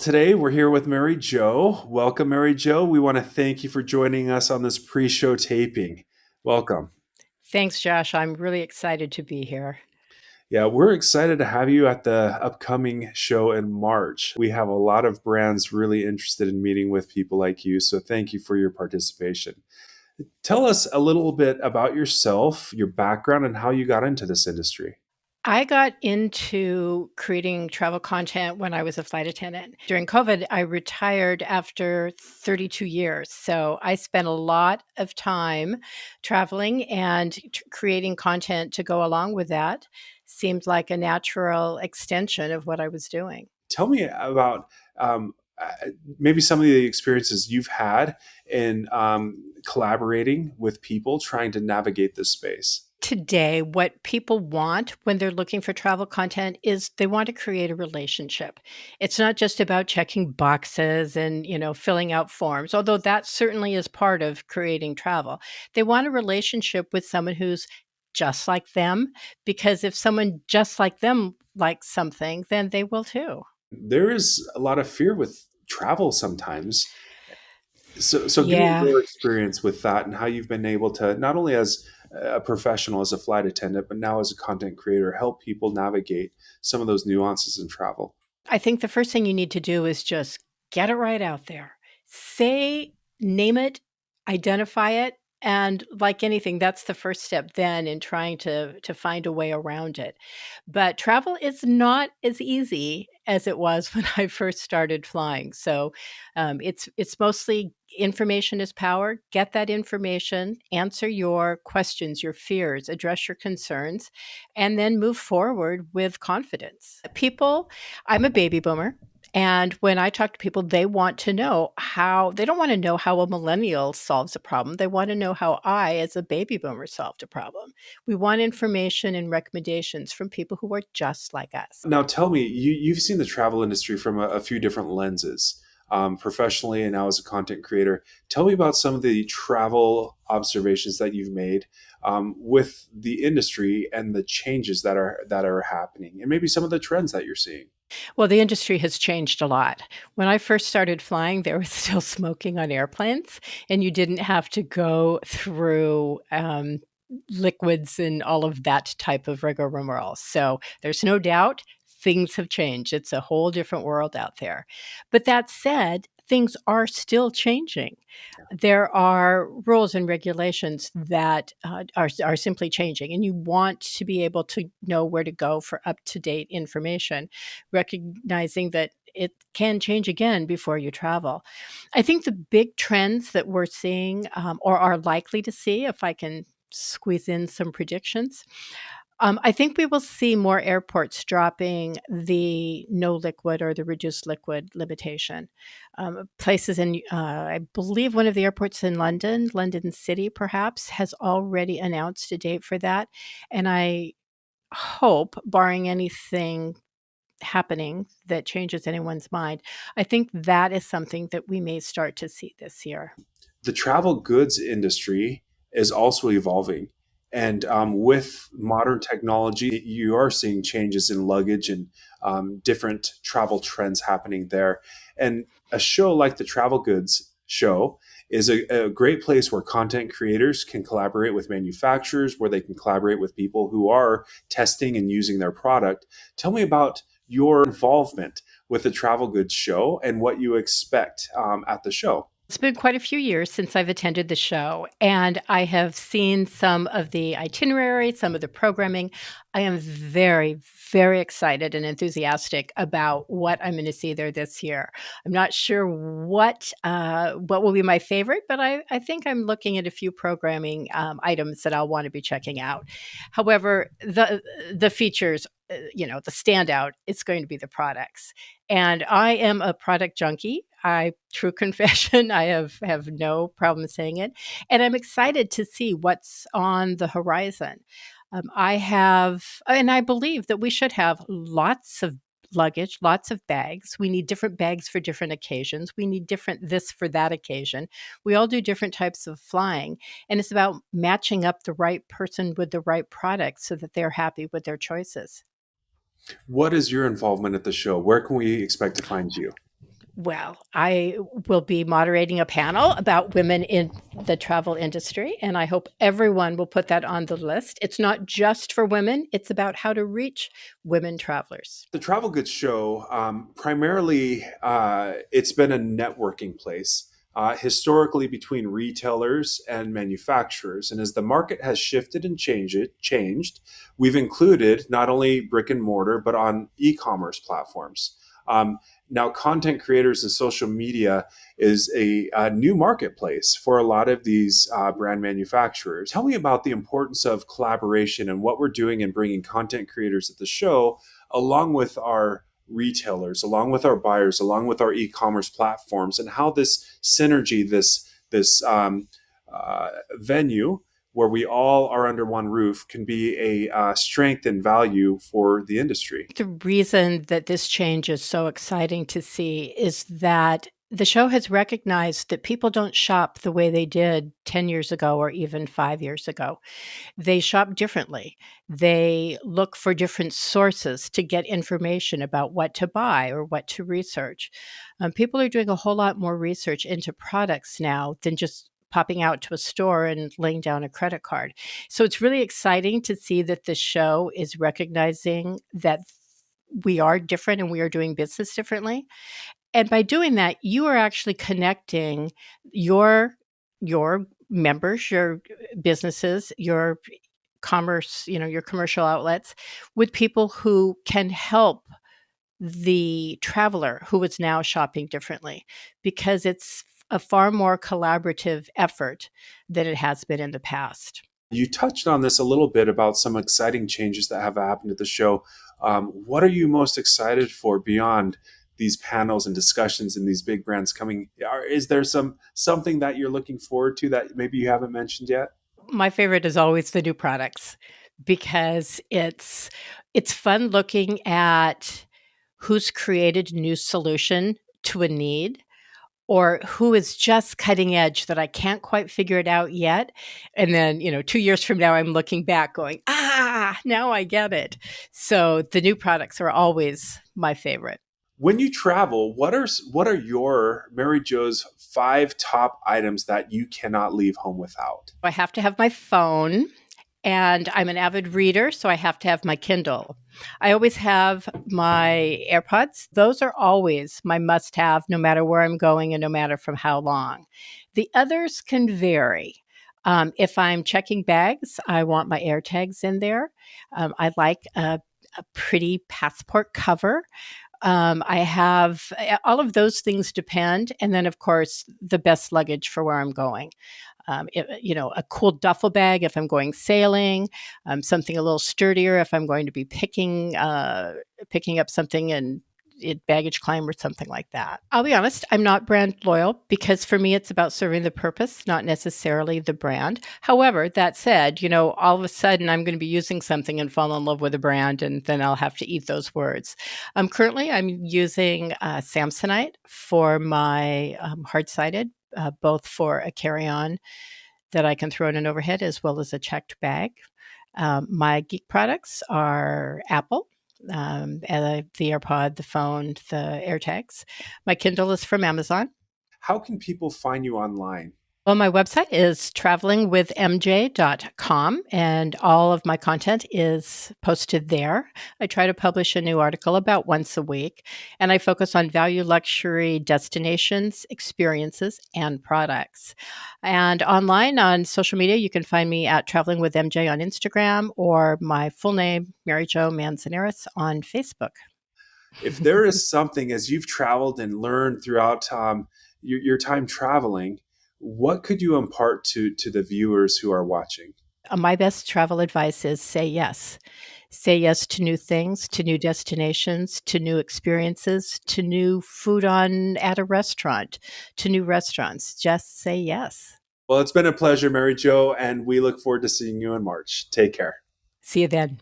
Today we're here with Mary Jo. Welcome, Mary Jo. We want to thank you for joining us on this pre-show taping. Welcome. Thanks, Josh. I'm really excited to be here. Yeah, we're excited to have you at the upcoming show in March. We have a lot of brands really interested in meeting with people like you, so thank you for your participation. Tell us a little bit about yourself, your background, and how you got into this industry. I got into creating travel content when I was a flight attendant. During COVID, I retired after 32 years. So I spent a lot of time traveling and creating content to go along with that. Seemed like a natural extension of what I was doing. Tell me about maybe some of the experiences you've had in collaborating with people trying to navigate this space. Today, what people want when they're looking for travel content is they want to create a relationship. It's not just about checking boxes and, filling out forms, although that certainly is part of creating travel. They want a relationship with someone who's just like them, because if someone just like them likes something, then they will too. There is a lot of fear with travel sometimes. So give me Yeah. your experience with that and how you've been able to, not only as a professional, as a flight attendant, but now as a content creator, help people navigate some of those nuances in travel. I think the first thing you need to do is just get it right out there. Say, name it, identify it, and like anything, that's the first step then in trying to find a way around it. But travel is not as easy as it was when I first started flying. So it's mostly information is power. Get that information, answer your questions, your fears, address your concerns, and then move forward with confidence. People I'm a baby boomer. And when I talk to people, they want to know how, they don't want to know how a millennial solves a problem. They want to know how I, as a baby boomer, solved a problem. We want information and recommendations from people who are just like us. Now, tell me, you've seen the travel industry from a few different lenses, professionally and now as a content creator. Tell me about some of the travel observations that you've made with the industry and the changes that are happening, and maybe some of the trends that you're seeing. Well, the industry has changed a lot. When I first started flying, there was still smoking on airplanes, and you didn't have to go through liquids and all of that type of rigmarole. So there's no doubt things have changed. It's a whole different world out there. But that said, things are still changing. There are rules and regulations that are simply changing, and you want to be able to know where to go for up to date information, recognizing that it can change again before you travel. I think the big trends that we're seeing or are likely to see, if I can squeeze in some predictions, I think we will see more airports dropping the no liquid or the reduced liquid limitation. Places in, I believe one of the airports in London, London City perhaps, has already announced a date for that. And I hope, barring anything happening that changes anyone's mind, I think that is something that we may start to see this year. The travel goods industry is also evolving. And with modern technology, you are seeing changes in luggage and different travel trends happening there. And a show like the Travel Goods Show is a great place where content creators can collaborate with manufacturers, where they can collaborate with people who are testing and using their product. Tell me about your involvement with the Travel Goods Show and what you expect at the show. It's been quite a few years since I've attended the show, and I have seen some of the itinerary, some of the programming. I am very, very excited and enthusiastic about what I'm going to see there this year. I'm not sure what will be my favorite, but I think I'm looking at a few programming items that I'll want to be checking out. However, the features, the standout, it's going to be the products. And I am a product junkie. True confession, I have no problem saying it, and I'm excited to see what's on the horizon. I have, and I believe that we should have lots of luggage, lots of bags. We need different bags for different occasions. We need different this for that occasion. We all do different types of flying, and it's about matching up the right person with the right product so that they're happy with their choices. What is your involvement at the show? Where can we expect to find you? Well, I will be moderating a panel about women in the travel industry, and I hope everyone will put that on the list. It's not just for women, it's about how to reach women travelers. The Travel Goods Show, primarily, it's been a networking place. Historically between retailers and manufacturers. And as the market has shifted and changed, we've included not only brick and mortar, but on e-commerce platforms. Um, Now, content creators and social media is a new marketplace for a lot of these brand manufacturers. Tell me about the importance of collaboration and what we're doing in bringing content creators at the show along with our retailers, along with our buyers, along with our e-commerce platforms, and how this synergy, this venue where we all are under one roof, can be a strength and value for the industry. The reason that this change is so exciting to see is that the show has recognized that people don't shop the way they did 10 years ago or even 5 years ago. They shop differently. They look for different sources to get information about what to buy or what to research. People are doing a whole lot more research into products now than just popping out to a store and laying down a credit card. So it's really exciting to see that the show is recognizing that we are different and we are doing business differently. And by doing that, you are actually connecting your your members, your businesses, your commerce, your commercial outlets with people who can help the traveler who is now shopping differently because it's a far more collaborative effort than it has been in the past. You touched on this a little bit about some exciting changes that have happened at the show. What are you most excited for beyond these panels and discussions and these big brands coming? Is there something that you're looking forward to that maybe you haven't mentioned yet? My favorite is always the new products because it's fun looking at who's created a new solution to a need or who is just cutting edge that I can't quite figure it out yet. And then, 2 years from now, I'm looking back going, now I get it. So the new products are always my favorite. When you travel, what are your Mary Jo's 5 top items that you cannot leave home without? I have to have my phone. And I'm an avid reader, so I have to have my Kindle. I always have my AirPods. Those are always my must have, no matter where I'm going and no matter from how long. The others can vary. If I'm checking bags, I want my AirTags in there. I like a pretty passport cover. I have all of those things depend. And then, of course, the best luggage for where I'm going. A cool duffel bag if I'm going sailing, something a little sturdier if I'm going to be picking up something in baggage claim or something like that. I'll be honest, I'm not brand loyal because for me it's about serving the purpose, not necessarily the brand. However, that said, all of a sudden I'm going to be using something and fall in love with a brand, and then I'll have to eat those words. Currently, I'm using Samsonite for my hard-sided, both for a carry-on that I can throw in an overhead as well as a checked bag. My geek products are Apple, the AirPod, the phone, the AirTags. My Kindle is from Amazon. How can people find you online? Well, my website is travelingwithmj.com, and all of my content is posted there. I try to publish a new article about once a week, and I focus on value luxury destinations, experiences, and products. And online on social media, you can find me at Traveling with MJ on Instagram or my full name, Mary Jo Manzanares, on Facebook. If there is something as you've traveled and learned throughout your time traveling, what could you impart to the viewers who are watching? My best travel advice is say yes. Say yes to new things, to new destinations, to new experiences, to new food on at a restaurant, to new restaurants. Just say yes. Well, it's been a pleasure, Mary Jo, and we look forward to seeing you in March. Take care. See you then.